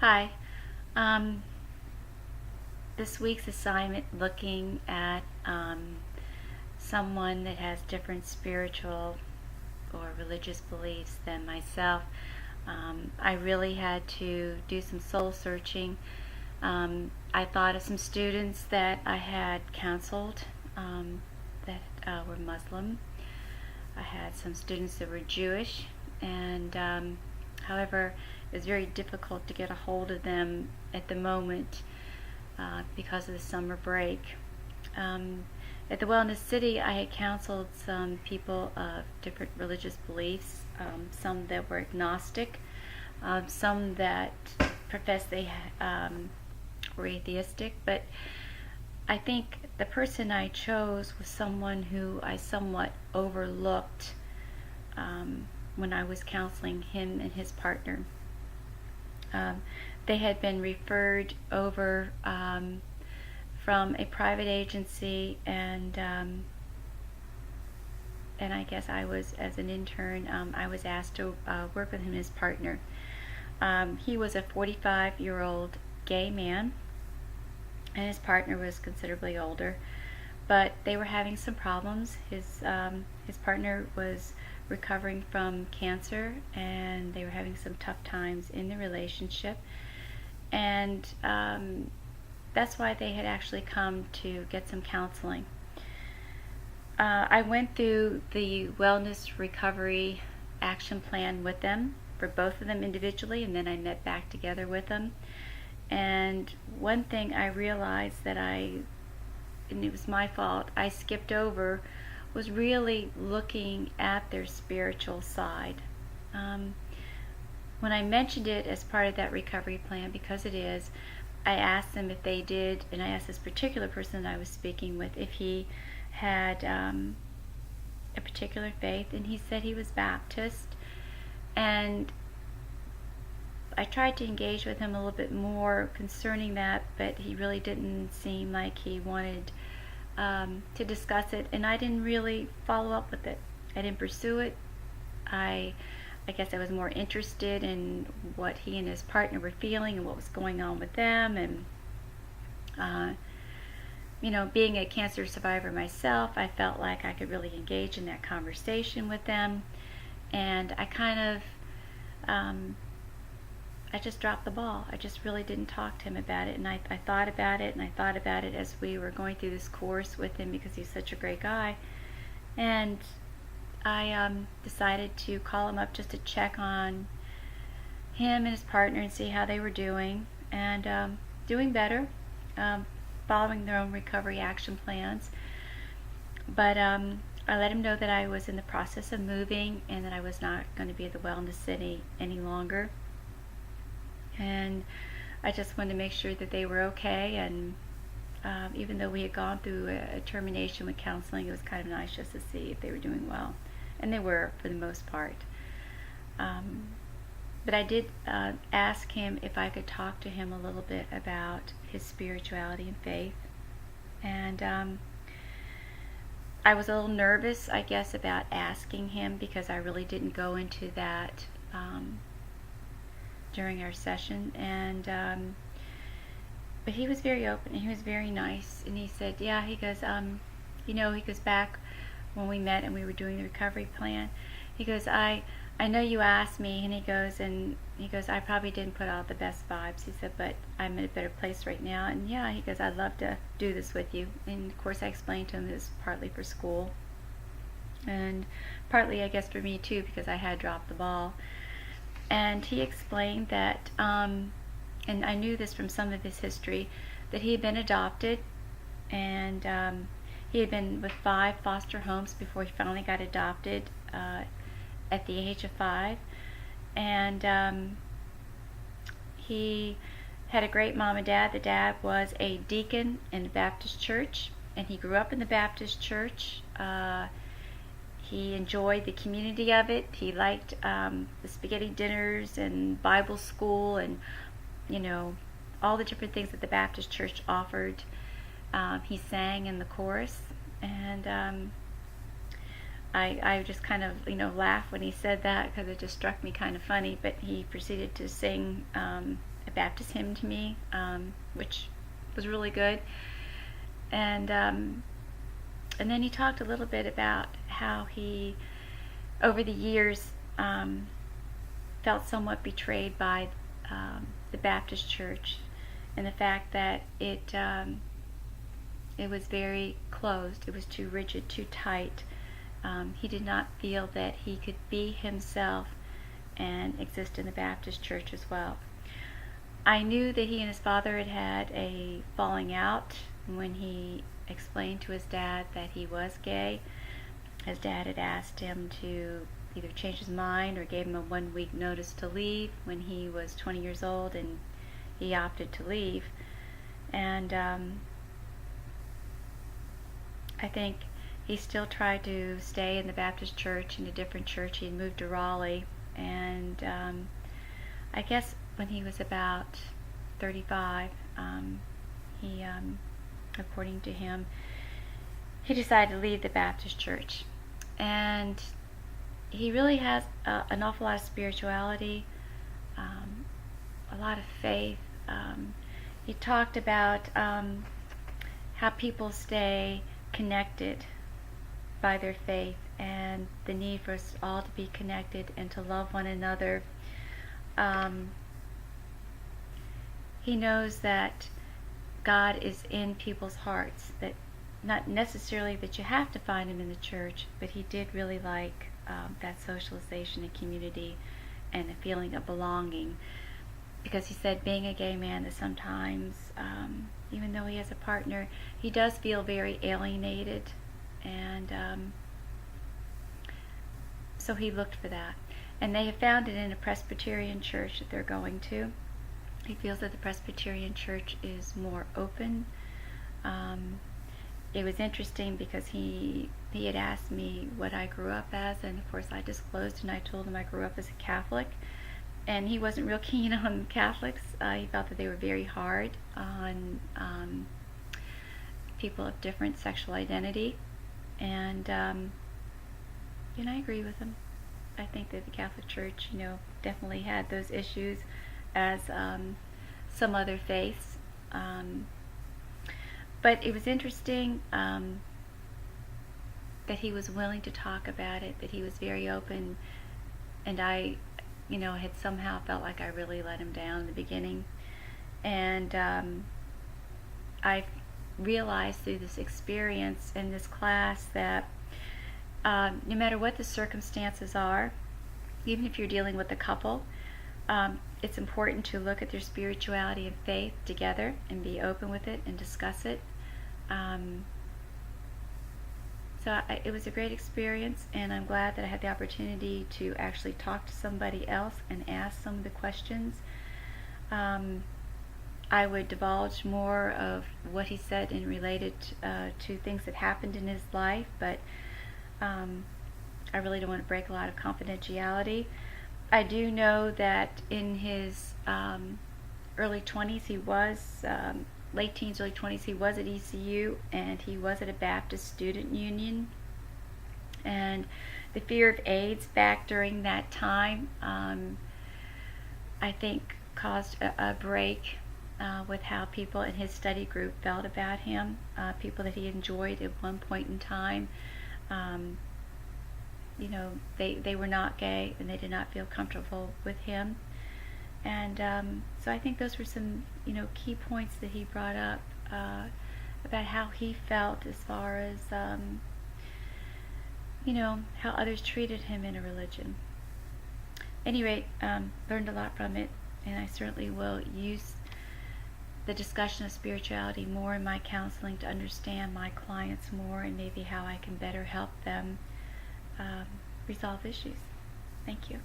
Hi. Um, this week's assignment looking at someone that has different spiritual or religious beliefs than myself. I really had to do some soul searching. I thought of some students that I had counseled that were Muslim. I had some students that were Jewish, and however, it was very difficult to get a hold of them at the moment because of the summer break. At the Wellness City, I had counseled some people of different religious beliefs, some that were agnostic, some that professed they were atheistic, but I think the person I chose was someone who I somewhat overlooked when I was counseling him and his partner. They had been referred over from a private agency, and I guess I was, as an intern, I was asked to work with him and his partner. He was a 45-year-old gay man, and his partner was considerably older, but they were having some problems. His partner was recovering from cancer, and they were having some tough times in the relationship, and that's why they had actually come to get some counseling. I went through the wellness recovery action plan with them, for both of them individually, and then I met back together with them. And one thing I realized that and it was my fault, I skipped over, was really looking at their spiritual side. When I mentioned it as part of that recovery plan, because it is, I asked them if they did, and I asked this particular person that I was speaking with if he had a particular faith, and he said he was Baptist. And I tried to engage with him a little bit more concerning that, but he really didn't seem like he wanted to discuss it, and I didn't really follow up with it. I didn't pursue it. I guess I was more interested in what he and his partner were feeling and what was going on with them, and being a cancer survivor myself, I felt like I could really engage in that conversation with them, and I kind of I just dropped the ball. I just really didn't talk to him about it, and I thought about it, and I thought about it as we were going through this course with him, because he's such a great guy. And I decided to call him up just to check on him and his partner and see how they were doing, and doing better, following their own recovery action plans. But I let him know that I was in the process of moving and that I was not going to be at the Wellness City any longer. And I just wanted to make sure that they were okay, and even though we had gone through a termination with counseling, it was kind of nice just to see if they were doing well, and they were for the most part. But I did ask him if I could talk to him a little bit about his spirituality and faith, and I was a little nervous, I guess, about asking him, because I really didn't go into that during our session, and but he was very open, and he was very nice, and he said, yeah, he goes, he goes, back when we met and we were doing the recovery plan, he goes, I know you asked me, and he goes, I probably didn't put out the best vibes, he said, but I'm in a better place right now, and yeah, he goes, I'd love to do this with you. And of course I explained to him it was partly for school, and partly, I guess, for me too, because I had dropped the ball. And he explained that, and I knew this from some of his history, that he had been adopted, and he had been with 5 foster homes before he finally got adopted at the age of 5. And he had a great mom and dad. The dad was a deacon in the Baptist church, and he grew up in the Baptist church. He enjoyed the community of it. He liked the spaghetti dinners and Bible school, and all the different things that the Baptist church offered. He sang in the chorus, and I just kind of laughed when he said that, because it just struck me kind of funny. But he proceeded to sing a Baptist hymn to me, which was really good. And then he talked a little bit about how he, over the years, felt somewhat betrayed by the Baptist Church, and the fact that it was very closed. It was too rigid, too tight. He did not feel that he could be himself and exist in the Baptist Church as well. I knew that he and his father had had a falling out when he explained to his dad that he was gay. His dad had asked him to either change his mind or gave him a 1-week notice to leave when he was 20 years old, and he opted to leave. And I think he still tried to stay in the Baptist church, in a different church. He had moved to Raleigh, and I guess when he was about 35, he, according to him, he decided to leave the Baptist church. And he really has an awful lot of spirituality, a lot of faith. He talked about how people stay connected by their faith, and the need for us all to be connected and to love one another. He knows that God is in people's hearts, that not necessarily that you have to find him in the church, but he did really like that socialization and community and a feeling of belonging, because he said being a gay man that sometimes, even though he has a partner, he does feel very alienated, and so he looked for that. And they have found it in a Presbyterian church that they're going to. He feels that the Presbyterian church is more open. It was interesting because he had asked me what I grew up as, and of course I disclosed, and I told him I grew up as a Catholic. And he wasn't real keen on Catholics. He felt that they were very hard on people of different sexual identity. And I agree with him. I think that the Catholic Church, definitely had those issues as some other faiths. But it was interesting that he was willing to talk about it, that he was very open, and I had somehow felt like I really let him down in the beginning. And I realized through this experience in this class that no matter what the circumstances are, even if you're dealing with a couple, it's important to look at their spirituality and faith together and be open with it and discuss it. It was a great experience, and I'm glad that I had the opportunity to actually talk to somebody else and ask some of the questions. I would divulge more of what he said and related to things that happened in his life, but I really don't want to break a lot of confidentiality. I do know that in his early 20s, he was late teens, early 20s, he was at ECU, and he was at a Baptist student union. And the fear of AIDS back during that time, I think, caused a break with how people in his study group felt about him. People that he enjoyed at one point in time, they were not gay, and they did not feel comfortable with him. And so I think those were some, key points that he brought up about how he felt as far as, how others treated him in a religion. At any rate, learned a lot from it, and I certainly will use the discussion of spirituality more in my counseling to understand my clients more, and maybe how I can better help them resolve issues. Thank you.